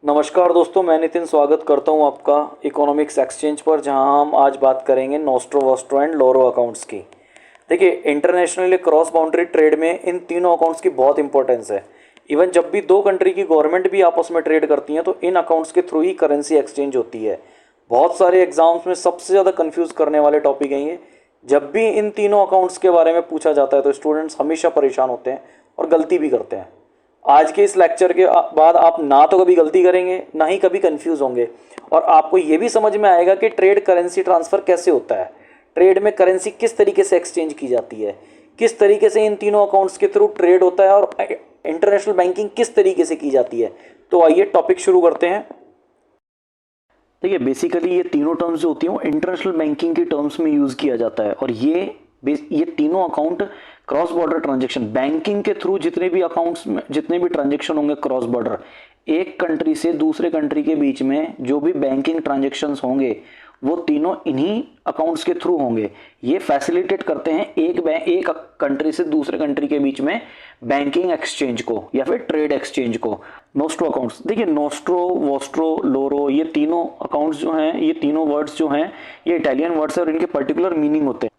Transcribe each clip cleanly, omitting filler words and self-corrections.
नमस्कार दोस्तों, मैं नितिन स्वागत करता हूं आपका इकोनॉमिक्स एक्सचेंज पर, जहां हम आज बात करेंगे nostro vostro and loro accounts की। देखिए, इंटरनेशनली क्रॉस बाउंड्री ट्रेड में इन तीनों अकाउंट्स की बहुत इंपॉर्टेंस है। इवन जब भी दो कंट्री की गवर्नमेंट भी आपस में ट्रेड करती हैं तो इन अकाउंट्स के थ्रू ही करेंसी एक्सचेंज होती है। बहुत सारे एग्जाम्स में सबसे ज़्यादा कन्फ्यूज़ करने वाले टॉपिक हैं ये। जब भी इन तीनों अकाउंट्स के बारे में पूछा जाता है तो स्टूडेंट्स हमेशा परेशान होते हैं और गलती भी करते हैं। आज के इस लेक्चर के बाद आप ना तो कभी गलती करेंगे, ना ही कभी कंफ्यूज होंगे, और आपको ये भी समझ में आएगा कि ट्रेड करेंसी ट्रांसफ़र कैसे होता है, ट्रेड में करेंसी किस तरीके से एक्सचेंज की जाती है, किस तरीके से इन तीनों अकाउंट्स के थ्रू ट्रेड होता है, और इंटरनेशनल बैंकिंग किस तरीके से की जाती है। तो आइए टॉपिक शुरू करते हैं। देखिए, बेसिकली ये तीनों टर्म्स जो होती हैं वो इंटरनेशनल बैंकिंग के टर्म्स में यूज़ किया जाता है, और ये तीनों account cross border transaction banking के थ्रू जितने भी अकाउंट्स में जितने भी ट्रांजैक्शन होंगे क्रॉस बॉर्डर, एक कंट्री से दूसरे कंट्री के बीच में जो भी बैंकिंग ट्रांजैक्शंस होंगे वो तीनों इन्हीं अकाउंट्स के थ्रू होंगे। ये फैसिलिटेट करते हैं एक कंट्री से दूसरे कंट्री के बीच में बैंकिंग एक्सचेंज को या फिर ट्रेड एक्सचेंज को। नोस्ट्रो अकाउंट्स, देखिए नोस्ट्रो, वोस्ट्रो, लोरो, ये तीनों अकाउंट्स जो हैं, ये तीनों वर्ड्स जो हैं, ये इटालियन वर्ड्स हैं और इनके पर्टिकुलर मीनिंग होते हैं।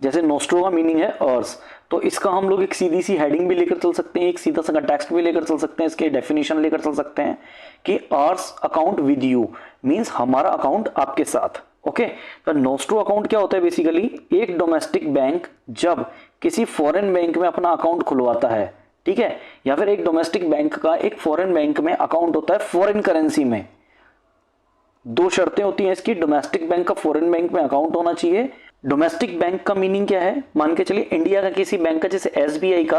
जैसे नोस्ट्रो का मीनिंग है अर्स, तो इसका हम लोग एक सीधी सी हेडिंग भी लेकर चल सकते हैं, एक सीधा सा टेक्स्ट भी लेकर चल सकते हैं, इसके डेफिनेशन लेकर चल सकते हैं कि ours account with you means हमारा अकाउंट आपके साथ। ओके, तो नोस्ट्रो अकाउंट क्या होता है? बेसिकली एक डोमेस्टिक बैंक जब किसी फॉरेन बैंक में अपना अकाउंट खुलवाता है, ठीक है, या फिर एक डोमेस्टिक बैंक का एक फॉरेन बैंक में अकाउंट होता है फॉरेन करेंसी में। दो शर्तें होती हैं इसकी, डोमेस्टिक बैंक का फॉरेन बैंक में अकाउंट होना चाहिए। डोमेस्टिक बैंक का मीनिंग क्या है? मान के चलिए इंडिया का किसी बैंक का, जैसे एसबीआई का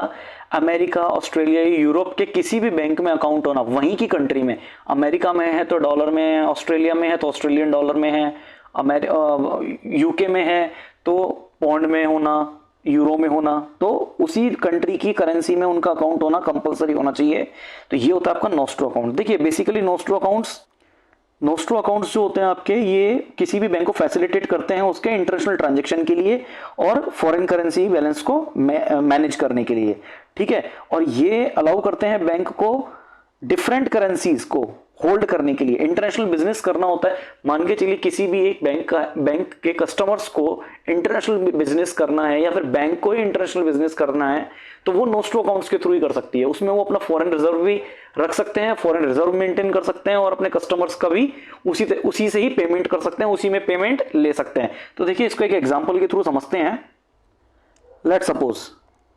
अमेरिका, ऑस्ट्रेलिया, यूरोप के किसी भी बैंक में अकाउंट होना, वहीं की कंट्री में। अमेरिका में है तो डॉलर में है, ऑस्ट्रेलिया में है तो ऑस्ट्रेलियन डॉलर में है, यूके में है तो पौंड में होना, यूरो में होना, तो उसी कंट्री की करेंसी में उनका अकाउंट होना कंपलसरी होना चाहिए। तो ये होता है आपका नोस्ट्रो अकाउंट। देखिए, बेसिकली नोस्ट्रो अकाउंट्स जो होते हैं आपके, ये किसी भी बैंक को फैसिलिटेट करते हैं उसके इंटरनेशनल ट्रांजैक्शन के लिए और फॉरेन करेंसी बैलेंस को मैनेज करने के लिए, ठीक है। और ये अलाउ करते हैं बैंक को डिफरेंट करेंसीज को होल्ड करने के लिए। इंटरनेशनल बिजनेस करना होता है, मान के चलिए किसी भी एक बैंक के कस्टमर्स को इंटरनेशनल बिजनेस करना है या फिर बैंक को ही इंटरनेशनल बिजनेस करना है, तो वो नोस्ट्रो अकाउंट्स के थ्रू ही कर सकती है। उसमें वो अपना फॉरेन रिजर्व भी रख सकते हैं, फॉरेन रिजर्व मेंटेन कर सकते हैं और अपने कस्टमर्स का भी उसी से ही पेमेंट कर सकते हैं, उसी में पेमेंट ले सकते हैं। तो देखिए, इसको एक एग्जाम्पल के थ्रू समझते हैं। लेट सपोज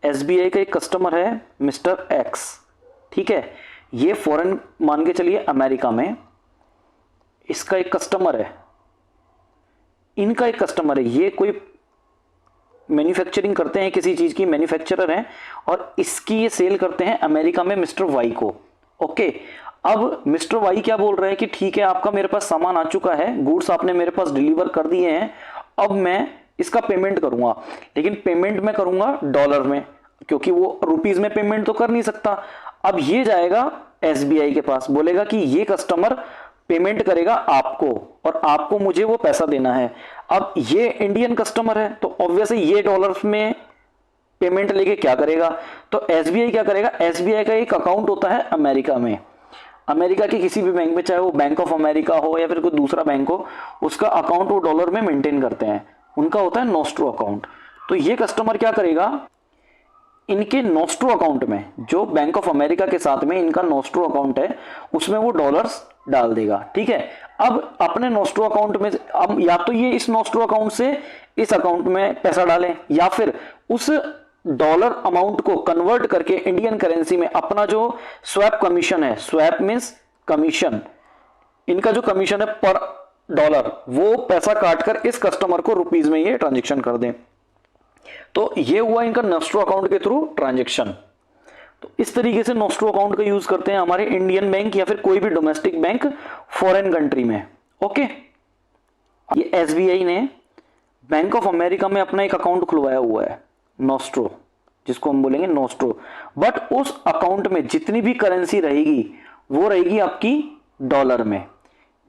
एसबीआई का एक कस्टमर है मिस्टर एक्स, ठीक है, ये फॉरेन मान के चलिए अमेरिका में इसका एक कस्टमर है, इनका एक कस्टमर है, ये कोई मैन्युफैक्चरिंग करते हैं, किसी चीज की मैन्युफैक्चरर हैं और इसकी ये सेल करते हैं अमेरिका में मिस्टर वाई को। ओके, अब मिस्टर वाई क्या बोल रहे हैं कि ठीक है, आपका मेरे पास सामान आ चुका है, गुड्स आपने मेरे पास डिलीवर कर दिए हैं, अब मैं इसका पेमेंट करूंगा, लेकिन पेमेंट मैं करूंगा डॉलर में, क्योंकि वो रुपीज में पेमेंट तो कर नहीं सकता। अब ये जाएगा एसबीआई के पास, बोलेगा कि ये कस्टमर पेमेंट करेगा आपको और आपको मुझे वो पैसा देना है। अब ये इंडियन कस्टमर है तो ऑब्वियसली ये डॉलर्स में पेमेंट लेके क्या करेगा? तो एसबीआई क्या करेगा? एसबीआई का एक अकाउंट होता है अमेरिका में, अमेरिका के किसी भी बैंक में, चाहे वो बैंक ऑफ अमेरिका हो या फिर कोई दूसरा बैंक हो, उसका अकाउंट वो डॉलर में मेंटेन करते हैं, उनका होता है नोस्ट्रो अकाउंट। तो ये कस्टमर क्या करेगा? इनके नोस्ट्रो अकाउंट में, जो बैंक ऑफ अमेरिका के साथ में इनका नोस्ट्रो अकाउंट है, उसमें वो डॉलर्स डाल देगा, ठीक है। अब अपने नोस्ट्रो अकाउंट में, अब या तो ये इस नोस्ट्रो अकाउंट से इस अकाउंट में पैसा डालें या फिर उस डॉलर अमाउंट को कन्वर्ट करके इंडियन करेंसी में अपना जो स्वैप कमीशन है, स्वैप मींस कमीशन, इनका जो कमीशन है पर डॉलर, वो पैसा काटकर इस कस्टमर को रुपीज में ये ट्रांजेक्शन कर दें। तो ये हुआ इनका नोस्ट्रो अकाउंट के थ्रू ट्रांजैक्शन। तो इस तरीके से नोस्ट्रो अकाउंट का यूज करते हैं हमारे इंडियन बैंक या फिर कोई भी डोमेस्टिक बैंक फॉरेन कंट्री में। ओके, ये एसबीआई ने बैंक ऑफ अमेरिका में अपना एक अकाउंट खुलवाया हुआ है नोस्ट्रो, जिसको हम बोलेंगे नोस्ट्रो, बट उस अकाउंट में जितनी भी करेंसी रहेगी वो रहेगी आपकी डॉलर में।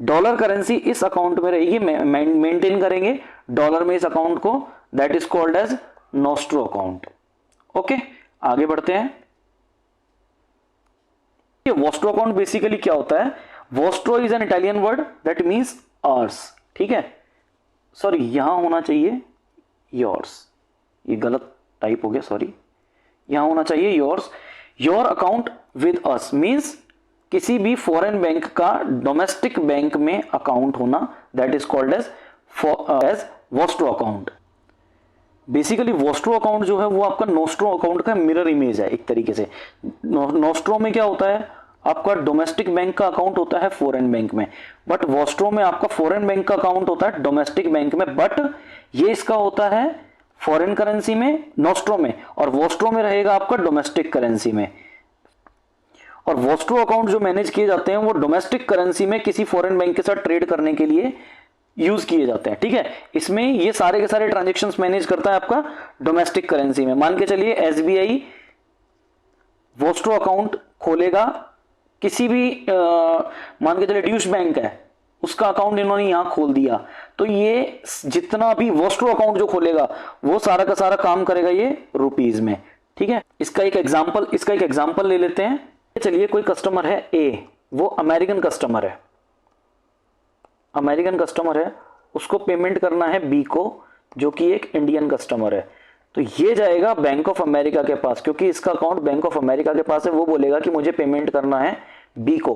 डॉलर करेंसी इस अकाउंट में रहेगी, मेंटेन करेंगे डॉलर में इस अकाउंट को, that is called as nostro account. Okay, आगे बढ़ते हैं। वोस्ट्रो अकाउंट बेसिकली क्या होता है? Vostro is an Italian word that means ours, ठीक है, सॉरी यहां होना चाहिए योर्स, ये गलत टाइप हो गया, सॉरी, यहां होना चाहिए yours. Your account with us means किसी भी फॉरेन बैंक का डोमेस्टिक बैंक में अकाउंट होना, that is called as vostro account. Basically vostro account जो है वो आपका नोस्ट्रो अकाउंट का मिरर इमेज है एक तरीके से। नोस्ट्रो में क्या होता है, आपका डोमेस्टिक बैंक का अकाउंट होता है फॉरेन बैंक में, बट वोस्ट्रो में आपका फॉरेन बैंक का अकाउंट होता है डोमेस्टिक बैंक में, बट ये इसका होता है फॉरेन करेंसी में नोस्ट्रो में, और वोस्ट्रो में रहेगा आपका डोमेस्टिक करेंसी में। और वोस्ट्रो अकाउंट जो मैनेज किए जाते हैं वो डोमेस्टिक करेंसी में किसी फॉरेन बैंक के साथ ट्रेड करने के लिए यूज किए जाते हैं, ठीक है। इसमें ये सारे के सारे ट्रांजेक्शन्स मैनेज करता है आपका डोमेस्टिक करेंसी में। मान के चलिए एसबीआई वोस्ट्रो अकाउंट खोलेगा किसी भी मान के चलिए ड्यूश बैंक है, उसका अकाउंट इन्होंने यहां खोल दिया, तो ये जितना भी वोस्ट्रो अकाउंट जो खोलेगा वो सारा का सारा काम करेगा ये रुपीज में, ठीक है। इसका एक एग्जांपल ले लेते हैं। चलिए कोई कस्टमर है ए, वो अमेरिकन कस्टमर है, उसको पेमेंट करना है बी को जो कि एक इंडियन कस्टमर है, तो ये जाएगा बैंक ऑफ अमेरिका के पास, क्योंकि इसका अकाउंट बैंक ऑफ अमेरिका के पास है। वो बोलेगा कि मुझे पेमेंट करना है बी को,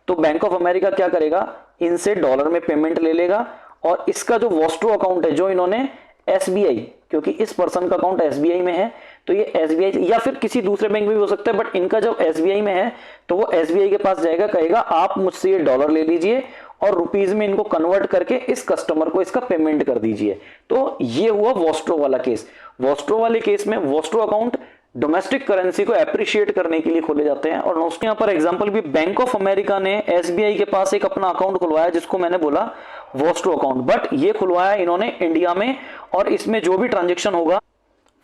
तो बैंक ऑफ अमेरिका क्या करेगा, इनसे डॉलर में पेमेंट ले लेगा, और इसका जो वोस्ट्रो अकाउंट है जो इन्होंने एसबीआई, क्योंकि इस पर्सन का अकाउंट एसबीआई में है तो ये एसबीआई या फिर किसी दूसरे बैंक में भी हो सकता है, बट इनका जब एसबीआई में है तो वो एसबीआई के पास जाएगा, कहेगा आप मुझसे ये डॉलर ले लीजिए और रुपीज में इनको कन्वर्ट करके इस कस्टमर को इसका पेमेंट कर दीजिए। तो ये हुआ वोस्ट्रो वाला केस। वोस्ट्रो वाले केस में वोस्ट्रो अकाउंट डोमेस्टिक करेंसी को एप्रिशिएट करने के लिए खोले जाते हैं। और उसके यहाँ पर एग्जांपल भी बैंक ऑफ अमेरिका ने एसबीआई के पास एक अपना अकाउंट खुलवाया जिसको मैंने बोला वोस्ट्रो अकाउंट, बट ये खुलवाया इन्होंने इंडिया में, और इसमें जो भी ट्रांजेक्शन होगा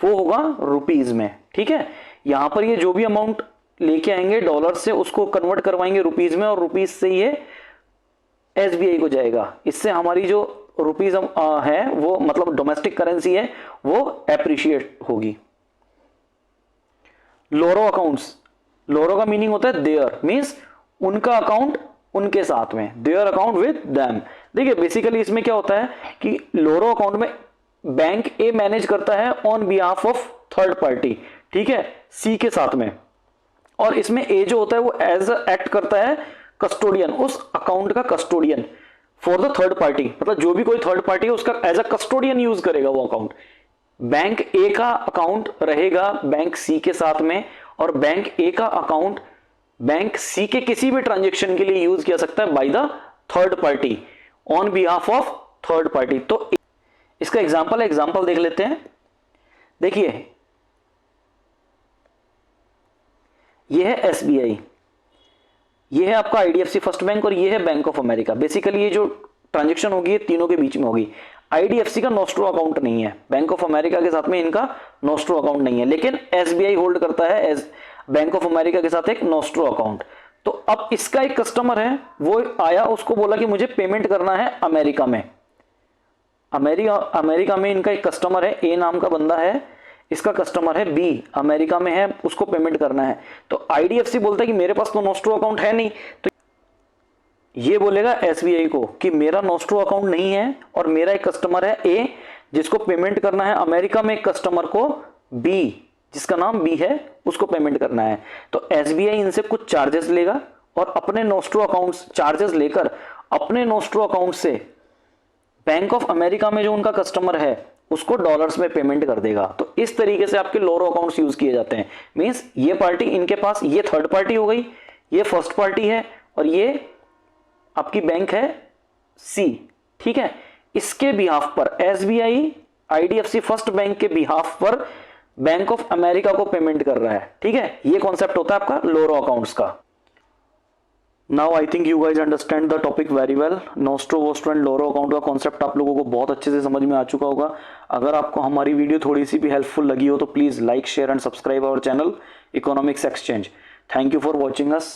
वो होगा रुपीज में, ठीक है। यहां पर ये जो भी अमाउंट लेके आएंगे डॉलर से उसको कन्वर्ट करवाएंगे रुपीज में, और रुपीज से ये एसबीआई को जाएगा। इससे हमारी जो रुपीज है वो मतलब डोमेस्टिक करेंसी है वो एप्रिशिएट होगी। लोरो अकाउंट्स, लोरो का मीनिंग होता है देयर, मींस उनका अकाउंट उनके साथ में, देयर अकाउंट विद देम। देखिए बेसिकली इसमें क्या होता है कि लोरो अकाउंट में बैंक ए मैनेज करता है on behalf of third party, ठीक है, सी के साथ में, और इसमें ए जो होता है वो एज एक्ट करता है कस्टोडियन, उस अकाउंट का custodian for the third party, मतलब जो भी कोई थर्ड पार्टी है उसका एज अ कस्टोडियन यूज करेगा वो अकाउंट। बैंक ए का अकाउंट रहेगा बैंक सी के साथ में, और बैंक ए का अकाउंट बैंक सी के किसी भी ट्रांजेक्शन के लिए यूज किया सकता है by the third party on behalf of third party. तो इसका एग्जांपल देख लेते हैं। देखिए ये है एसबीआई, ये है आपका आईडीएफसी फर्स्ट बैंक, और ये है बैंक ऑफ अमेरिका। बेसिकली ये जो ट्रांजेक्शन होगी ये तीनों के बीच में होगी। आईडीएफसी का नोस्ट्रो अकाउंट नहीं है, बैंक ऑफ अमेरिका के साथ में इनका नोस्ट्रो अकाउंट नहीं है, लेकिन एसबीआई होल्ड करता है एज बैंक ऑफ अमेरिका के साथ एक नोस्ट्रो अकाउंट। तो अब इसका एक कस्टमर है, वो आया, उसको बोला कि मुझे पेमेंट करना है अमेरिका में। अमेरिका में इनका एक कस्टमर है, ए नाम का बंदा है, इसका कस्टमर है बी, अमेरिका में है, उसको पेमेंट करना है। तो आईडीएफसी बोलता है कि मेरे पास तो नोस्ट्रो अकाउंट है नहीं, तो ये बोलेगा एसबीआई को कि मेरा नोस्ट्रो अकाउंट नहीं है और मेरा एक कस्टमर है ए जिसको पेमेंट करना है अमेरिका में, एक कस्टमर को बी जिसका नाम बी है उसको पेमेंट करना है। तो एसबीआई इनसे कुछ चार्जेस लेगा और अपने नोस्ट्रो अकाउंट्स चार्जेस लेकर अपने नोस्ट्रो अकाउंट से बैंक ऑफ अमेरिका में जो उनका कस्टमर है उसको डॉलर्स में पेमेंट कर देगा। तो इस तरीके से आपके लोरो अकाउंट्स यूज किए जाते हैं। मींस ये पार्टी इनके पास, ये थर्ड पार्टी हो गई, ये फर्स्ट पार्टी है, और ये आपकी बैंक है सी, ठीक है। इसके बिहाफ पर एसबीआई आईडीएफसी फर्स्ट बैंक के बिहाफ पर बैंक ऑफ अमेरिका को पेमेंट कर रहा है, ठीक है। ये कॉन्सेप्ट होता है आपका लोरो अकाउंट्स का। Now I think you guys understand the topic very well. Nostro vostro and loro account का कॉन्सेप्ट आप लोगों को बहुत अच्छे से समझ में आ चुका होगा। अगर आपको हमारी वीडियो थोड़ी सी भी हेल्पफुल लगी हो तो please like share and subscribe our channel economics exchange. Thank you for watching us.